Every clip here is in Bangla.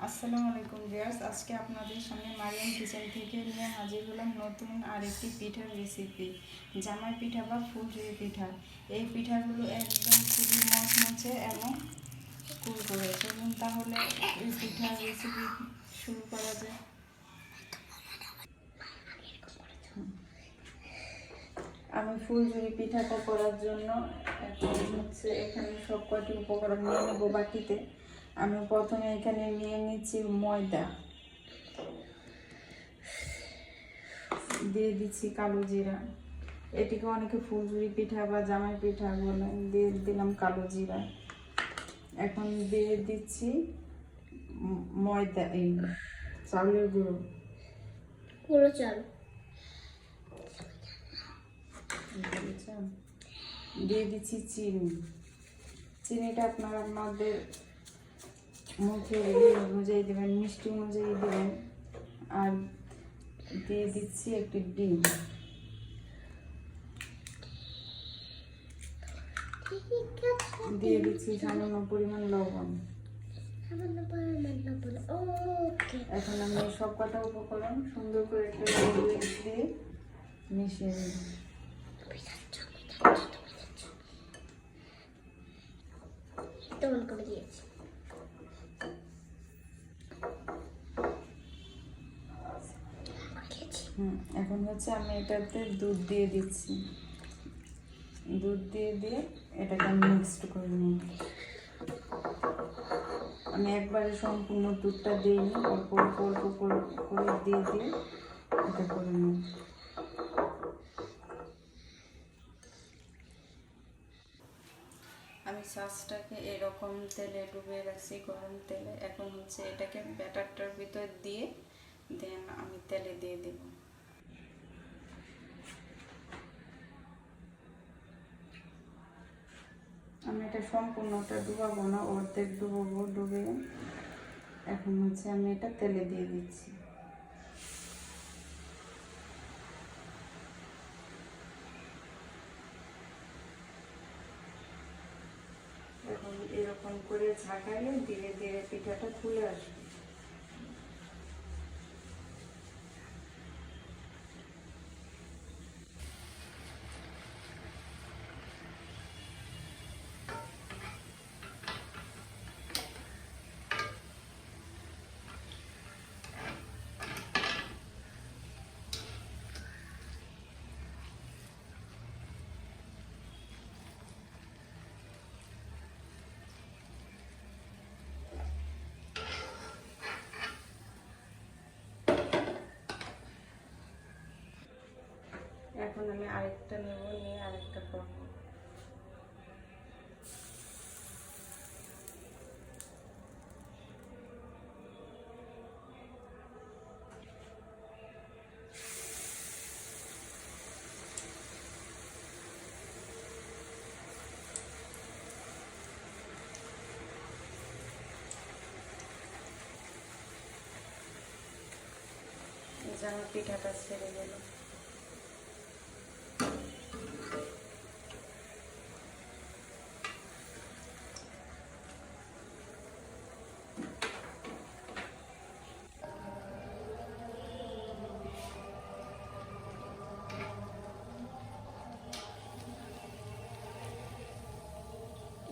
আসসালামু আলাইকুম ভিউয়ার্স, আজকে আপনাদের সামনে মারিয়াম কিচেন থেকে নিয়ে হাজির হলাম নতুন আরেকটি পিঠার রেসিপি, জামাই পিঠা বা ফুলঝুরি পিঠা। এই পিঠাগুলো একদম খুবই মচমচে এবং কুরকুরে। চলুন তাহলে এই পিঠার রেসিপি শুরু করা যায়। আমি ফুলঝুরি পিঠাটা করার জন্য এখানে সব কয়টি উপকরণ নিয়ে নেব বাটিতে। আমি প্রথমে এখানে নিয়ে নিচ্ছি ময়দা, দিয়ে দিচ্ছি কালো জিরা। এটিকে অনেকে ফুলঝুরি পিঠা বা জামাই পিঠা বলে। দিয়ে দিলাম কালো জিরা। এখন দিয়ে দিচ্ছি ময়দা, এই চাউলের গুঁড়ো, গুঁড়ো চাল দিয়ে দিচ্ছি চিনি। চিনিটা আপনারা আপনাদের মুখের অনুযায়ী দেবেন, মিষ্টি অনুযায়ী দেবেন। আর দিয়ে দিচ্ছি একটি ডিম। দিয়ে দিচ্ছি সামান্য পরিমাণ লবণ। এখন আমি সব কটা উপকরণ সুন্দর করে একটা দিয়ে মিশিয়ে নিই। এখন আমি এটাতে দুধ দিয়ে দিচ্ছি। দুধ দিয়ে এটাকে আমি মিক্সড করে নিই। আমি একবারে সম্পূর্ণ দুধটা দিইনি, অল্প অল্প অল্প করে দিয়ে এটা করে নিই। আমি সসটাকে এরকম তেলে ডুবিয়ে রাখছি, গরম তেলে। এখন এটাকে ব্যাটারটার ভিতর দিয়ে দেন আমি তেলে দিয়ে দেব। আমি এটা সম্পূর্ণটা ডুবাবো না, অর্ধেক ডুবাবো। ডুবে এখন আমি এটা তেলে দিয়ে দিচ্ছি। এখন এরকম করে ঝাঁকাইলে ধীরে ধীরে পিঠাটা ফুলে আসবে। এখন আমি আরেকটা নেব, নিয়ে আরেকটা করব। এই যে আমার পিঠাটা ছেড়ে গেল।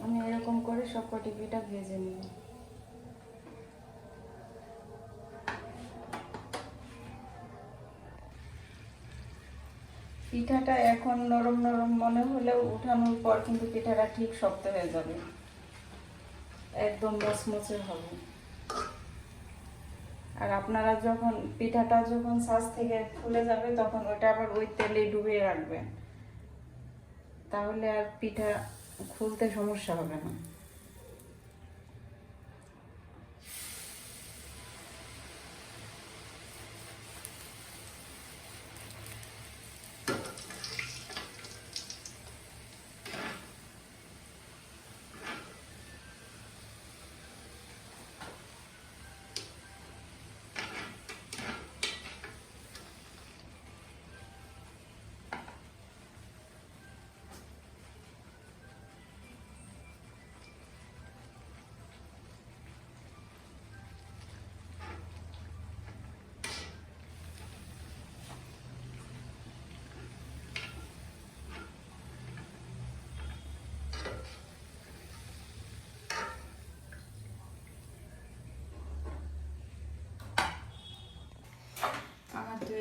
আমি এরকম করে সব কটি পিঠা ভেজে নিব। পিঠাটা এখন নরম নরম মনে হলেও উঠানোর পর কিন্তু পিঠাটা ঠিক শক্ত হয়ে যাবে, একদম মচমচে হবে। আর আপনারা যখন পিঠাটা ছাঁচ থেকে ফুলে যাবে তখন ওটা আবার ওই তেলে ডুবিয়ে রাখবেন, তাহলে আর পিঠা খুলতে সমস্যা হবে না।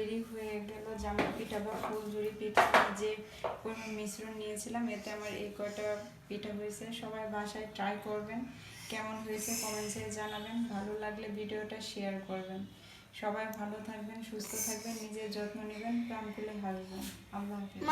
তৈরি হয়ে গেল জামাই পিঠা বা ফুলঝুরি পিঠা। যে কোনো মিশ্রণ নিয়েছিলাম, এতে আমার এই কয়টা পিঠা হয়েছে। সবাই বাসায় ট্রাই করবেন, কেমন হয়েছে কমেন্টসে জানাবেন। ভালো লাগলে ভিডিওটা শেয়ার করবেন। সবাই ভালো থাকবেন, সুস্থ থাকবেন, নিজের যত্ন নেবেন, প্রাণ খুলে হাসবেন। আল্লাহ হাফেজ।